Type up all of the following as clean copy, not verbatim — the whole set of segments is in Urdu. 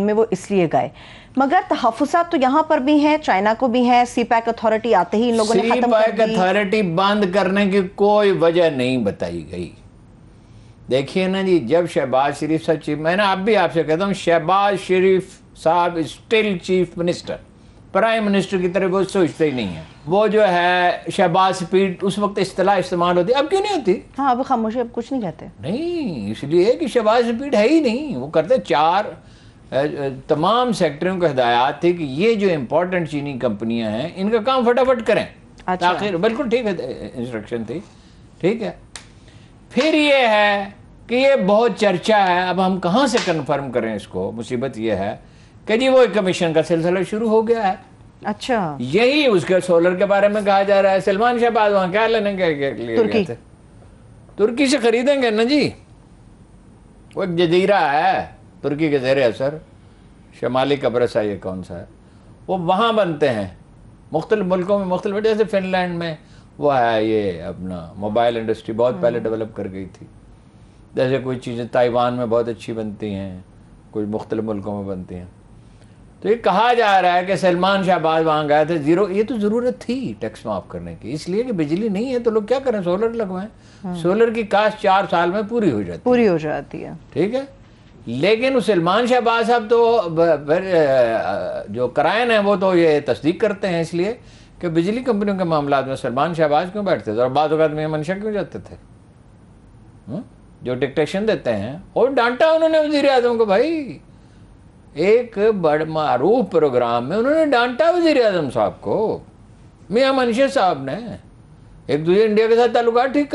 میں وہ اس لیے گئے، مگر تحفظات تو یہاں پر بھی ہیں، چائنا کو بھی ہیں۔ سی پیک اتھارٹی آتے ہی ان لوگوں نے ختم کر دی۔ سی پیک اتھارٹی بند کرنے کی کوئی وجہ نہیں بتائی گئی۔ دیکھیے نا جی، جب شہباز شریف صاحب چیف، میں نے اب بھی آپ سے کہتا ہوں، شہباز شریف صاحب still chief minister, prime minister کی طرف وہ سوچتے ہی نہیں ہے۔ وہ جو ہے شہباز سپیڈ اس وقت اصطلاح استعمال ہوتی، اب کیوں نہیں ہوتی؟ ہاں اب خاموشی، اب کچھ نہیں کہتے۔ نہیں، اس لیے کہ شہباز سپیڈ ہے ہی نہیں۔ وہ کرتے تمام سیکٹریوں کو ہدایات تھی کہ یہ جو امپورٹنٹ چینی کمپنیاں ہیں ان کا کام فٹافٹ کریں۔ تاخیر بالکل ٹھیک ہے، انسٹرکشن تھی، ٹھیک ہے۔ پھر یہ ہے کہ یہ بہت چرچا ہے، اب ہم کہاں سے کنفرم کریں اس کو؟ مصیبت یہ ہے کہ جی وہ کمیشن کا سلسلہ شروع ہو گیا ہے۔ اچھا، یہی اس کے سولر کے بارے میں کہا جا رہا ہے۔ سلمان شہباز وہاں کیا لینے کے لیے گئے تھے؟ ترکی سے خریدیں گے نا جی۔ وہ ایک جزیرہ ہے ترکی کے زیر اثر، شمالی قبرص ہے، یہ کون سا ہے، وہ وہاں بنتے ہیں مختلف ملکوں میں، مختلف، جیسے فن لینڈ میں وہ ہے یہ اپنا موبائل انڈسٹری بہت پہلے ڈیولپ کر گئی تھی، جیسے کوئی چیزیں تائیوان میں بہت اچھی بنتی ہیں، کوئی مختلف ملکوں میں بنتی ہیں۔ تو یہ کہا جا رہا ہے کہ سلمان شہباز وہاں گئے تھے، یہ تو ضرورت تھی ٹیکس معاف کرنے کی، اس لیے کہ بجلی نہیں ہے تو لوگ کیا کریں، سولر لگوائیں۔ سولر کی کاشت 4 سال میں پوری ہو جاتی ہے، ٹھیک ہے۔ لیکن سلمان شہباز صاحب تو جو کرائن ہیں وہ تو یہ تصدیق کرتے ہیں، اس لیے کہ بجلی کمپنیوں کے معاملات میں سلمان شہباز کیوں بیٹھتے تھے اور بعض اوقات میاں منشا کیوں جاتے تھے، جو ڈکٹیشن دیتے ہیں۔ اور ڈانٹا انہوں نے وزیر اعظم کو، بھائی ایک بڑا معروف پروگرام میں انہوں نے ڈانٹا وزیر اعظم صاحب کو، میاں منشا صاحب نے، ایک دوسرے انڈیا کے ساتھ تعلقات ٹھیک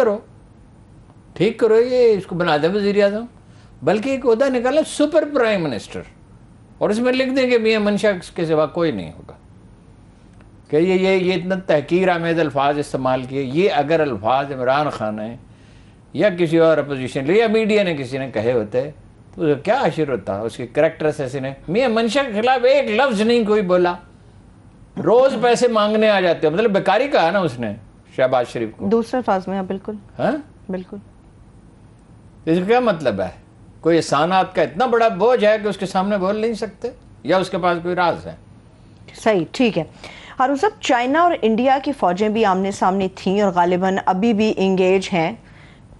کرو، یہ اس کو بنا دیں وزیر اعظم، بلکہ ایک عہدہ نکالا سپر پرائم منسٹر، اور اس میں لکھ دیں کہ میاں منشا کے سوا کوئی نہیں ہوگا۔ کہ یہ اتنا تحقیر آمیز الفاظ استعمال کیے۔ یہ اگر الفاظ عمران خان نے یا کسی اور اپوزیشن یا میڈیا نے کسی نے کہے ہوتے تو کیا اشر ہوتا، اس کے کریکٹر اسیسن نے۔ میاں منشا کے خلاف ایک لفظ نہیں کوئی بولا، روز پیسے مانگنے آ جاتے ہیں، مطلب بیکاری کہا نا اس نے شہباز شریف کو دوسرے الفاظ میں، بالکل بالکل۔ اس کا کیا مطلب ہے؟ کوئی احسانات کا اتنا بڑا بوجھ ہے کہ اس کے سامنے بول نہیں سکتے، یا اس کے پاس کوئی راز ہے؟ صحیح، ٹھیک ہے۔ ہارون صاحب، چائنا اور انڈیا کی فوجیں بھی آمنے سامنے تھیں اور غالباً ابھی بھی انگیج ہیں۔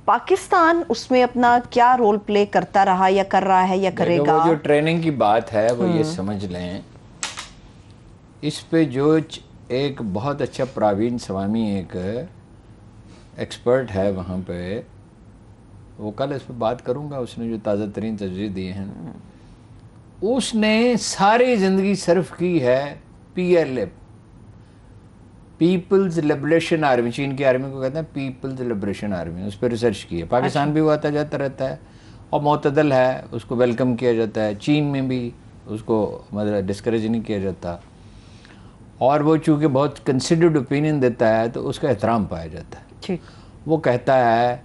پاکستان اس میں اپنا کیا رول پلے کرتا رہا یا کر رہا ہے یا کرے گا؟ وہ جو ٹریننگ کی بات ہے وہ یہ سمجھ لیں، اس پہ جو ایک بہت اچھا پراوین سوامی ایک ایکسپرٹ ہے وہاں پہ، وہ کل اس پہ بات کروں گا، اس نے جو تازہ ترین تجویز دیے ہیں، اس نے ساری زندگی صرف کی ہے PLA، پیپلز لبریشن آرمی، چین کی آرمی کو کہتے ہیں پیپلز لبریشن آرمی، اس پہ ریسرچ کی ہے۔ پاکستان بھی وہ آتا جاتا رہتا ہے اور معتدل ہے، اس کو ویلکم کیا جاتا ہے، چین میں بھی اس کو مطلب ڈسکریج نہیں کیا جاتا، اور وہ چونکہ بہت کنسیڈرڈ اوپینین دیتا ہے تو اس کا احترام پایا جاتا ہے۔ وہ کہتا ہے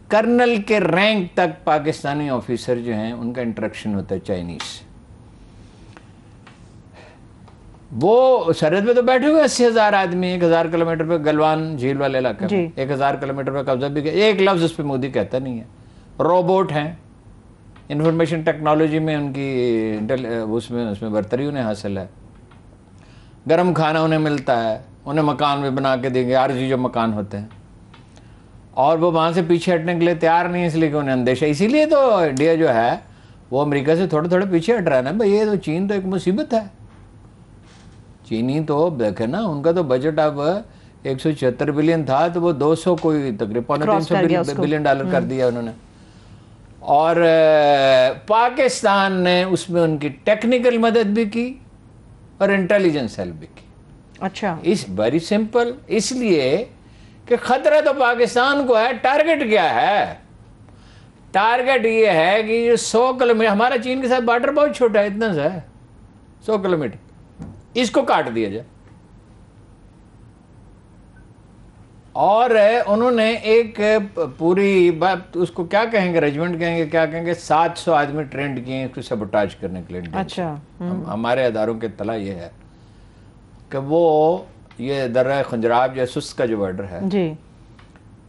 کرنل کے رینک تک پاکستانی آفیسر جو ہیں ان کا انٹریکشن ہوتا ہے چائنیز سے۔ وہ سرحد پہ تو بیٹھے ہوئے 80,000 آدمی، 1,000 کلومیٹر پہ گلوان جھیل والے علاقے میں 1,000 کلومیٹر پہ قبضہ بھی، ایک لفظ اس پہ مودی کہتا نہیں ہے۔ روبوٹ ہیں، انفارمیشن ٹیکنالوجی میں ان کی اس میں برتری انہیں حاصل ہے، گرم کھانا انہیں ملتا ہے، انہیں مکان بھی بنا کے دیں گے، عارضی جو مکان ہوتے ہیں، اور وہ وہاں سے پیچھے ہٹنے کے لیے تیار نہیں، اس لیے کہ انہیں اندیشہ۔ اسی لیے تو انڈیا جو ہے وہ امریکہ سے تھوڑے تھوڑے پیچھے ہٹ رہا ہے نا بھائی، یہ تو چین تو ایک مصیبت ہے۔ چینی تو دیکھیں نا، ان کا تو بجٹ اب 176 بلین تھا تو وہ 200 کوئی تقریباً $300 بلین کر دیا انہوں نے، اور پاکستان نے اس میں ان کی ٹیکنیکل مدد بھی کی اور انٹیلیجنس ہیلپ بھی کی۔ اچھا، اس ویری سمپل، اس لیے کہ خطرہ تو پاکستان کو ہے۔ ٹارگٹ کیا ہے؟ ٹارگٹ یہ ہے کہ یہ 100 کلومیٹر، ہمارا چین کے ساتھ بارڈر بہت چھوٹا ہے، اتنا سا ہے 100 کلومیٹر، اس کو کاٹ دیا جائے۔ اور انہوں نے ایک پوری بات، اس کو کیا کہیں گے، ریجمنٹ کہیں گے، کیا کہیں گے، 700 آدمی ٹرینڈ کیے ہیں اس کو سبوٹاج کرنے کے لیے۔ اچھا، ہمارے اداروں کے اطلاع یہ ہے کہ وہ یہ درہ خنجراب یا سست کا جو بارڈر ہے،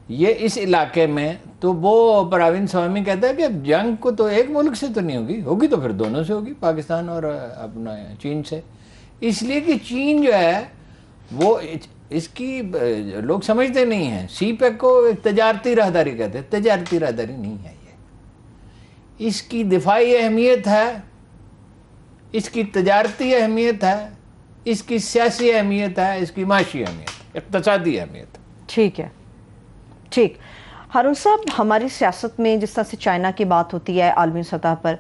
یہ اس علاقے میں تو وہ پراوین سوامی کہتا ہے کہ اب جنگ کو تو ایک ملک سے تو نہیں ہوگی، ہوگی تو پھر دونوں سے ہوگی، پاکستان اور اپنا چین سے، اس لیے کہ چین جو ہے وہ اس کی لوگ سمجھتے نہیں ہیں، سی پیک کو ایک تجارتی راہداری کہتے ہیں، تجارتی راہداری نہیں ہے یہ، اس کی دفاعی اہمیت ہے، اس کی تجارتی اہمیت ہے، اس کی سیاسی اہمیت ہے، اس کی معاشی اہمیت، اقتصادی اہمیت. ٹھیک ہے، ٹھیک. ہارون صاحب، ہماری سیاست میں جس طرح سے چائنا کی بات ہوتی ہے عالمی سطح پر،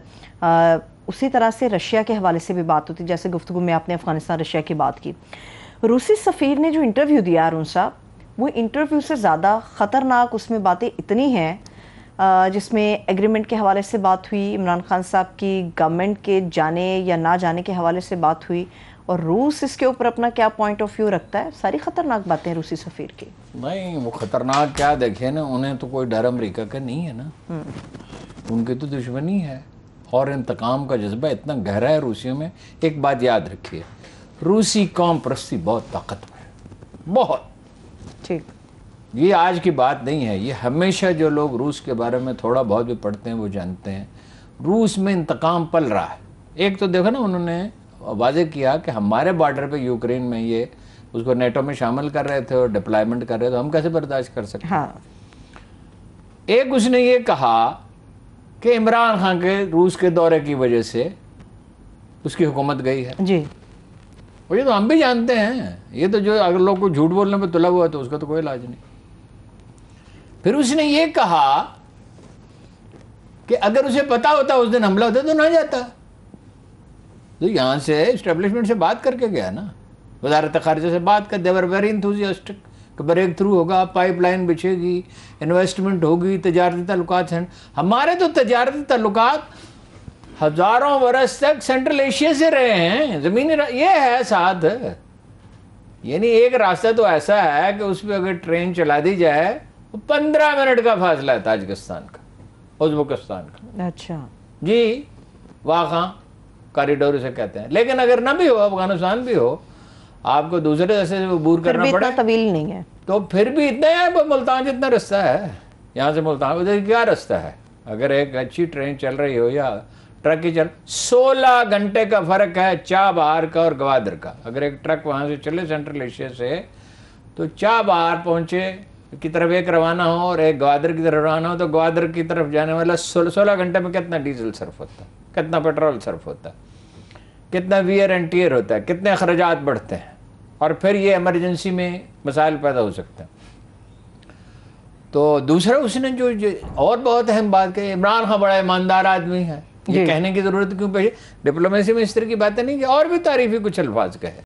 اسی طرح سے رشیا کے حوالے سے بھی بات ہوتی ہے. جیسے گفتگو میں آپ نے افغانستان رشیا کی بات کی. روسی سفیر نے جو انٹرویو دیا ہارون صاحب، وہ انٹرویو سے زیادہ خطرناک اس میں باتیں اتنی ہیں، جس میں ایگریمنٹ کے حوالے سے بات ہوئی، عمران خان صاحب کی گورنمنٹ کے جانے یا نہ جانے کے حوالے سے بات ہوئی، اور روس اس کے اوپر اپنا کیا پوائنٹ آف ویو رکھتا ہے. ساری خطرناک باتیں ہیں روسی سفیر کی. نہیں، وہ خطرناک کیا، دیکھیں نا، انہیں تو کوئی ڈر امریکہ کا نہیں ہے نا، ان کی تو دشمنی ہے، اور انتقام کا جذبہ اتنا گہرا ہے روسیوں میں. ایک بات یاد رکھیے، روسی قوم پرستی بہت طاقتور ہے، بہت. ٹھیک. یہ آج کی بات نہیں ہے، یہ ہمیشہ جو لوگ روس کے بارے میں تھوڑا بہت بھی پڑھتے ہیں وہ جانتے ہیں، روس میں انتقام پل رہا ہے. ایک تو دیکھو نا، انہوں نے واضح کیا کہ ہمارے بارڈر پہ یوکرین میں یہ اس کو نیٹو میں شامل کر رہے تھے اور ڈپلائمنٹ کر رہے تھے، ہم کیسے برداشت کر سکتے ہیں. ایک اس نے یہ کہا کہ عمران خان کے روس کے دورے کی وجہ سے اس کی حکومت گئی ہے. جی، اور یہ تو ہم بھی جانتے ہیں، یہ تو جو اگر لوگ کو جھوٹ بولنے پہ تلا ہوا تو اس کا تو کوئی علاج نہیں. پھر اس نے یہ کہا کہ اگر اسے پتا ہوتا اس دن حملہ ہوتا تو نہ جاتا. تو یہاں سے اسٹیبلشمنٹ سے بات کر کے گیا نا، وزارت خارجہ سے بات کر، دیور ویری انتھوزیاسٹک کہ بریک تھرو ہوگا، پائپ لائن بچھے گی، انویسٹمنٹ ہوگی، تجارتی تعلقات ہیں. ہمارے تو تجارتی تعلقات ہزاروں برس تک سینٹرل ایشیا سے رہے ہیں، زمینی یہ ہے ساتھ. یعنی ایک راستہ تو ایسا ہے کہ اس پہ اگر ٹرین چلا دی جائے 15 منٹ کا فاصلہ ہے تاجکستان کا، ازبکستان کا. اچھا جی، واقعہ کاریڈور اسے کہتے ہیں. لیکن اگر نہ بھی ہو، افغانستان بھی ہو، آپ کو دوسرے راستے سے عبور کرنا پڑے، اتنا طویل نہیں ہے تو پھر بھی اتنا ہے. ملتان جتنا رستہ ہے یہاں سے ملتان، ادھر کیا رستہ ہے؟ اگر ایک اچھی ٹرین چل رہی ہو یا ٹرک ہی 16 گھنٹے کا فرق ہے چابہار کا اور گوادر کا. اگر ایک ٹرک وہاں سے چلے سینٹرل ایشیا سے تو چابہار پہنچے کی طرف ایک روانہ ہو اور ایک گوادر کی طرف روانہ ہو، تو گوادر کی طرف جانے والا 16 گھنٹے میں کتنا ڈیزل صرف ہوتا ہے، کتنا پیٹرول صرف ہوتا ہے، کتنا ویئر اینڈ ٹیئر ہوتا ہے، کتنے اخراجات بڑھتے ہیں، اور پھر یہ ایمرجنسی میں مسائل پیدا ہو سکتے ہیں. تو دوسرا اس نے جو اور بہت اہم بات کہ عمران خان بڑا ایماندار آدمی ہے. یہ کہنے کی ضرورت کیوں پیش؟ ڈپلومیسی میں اس طرح کی باتیں نہیں کہ اور بھی تعریفی کچھ الفاظ کہے.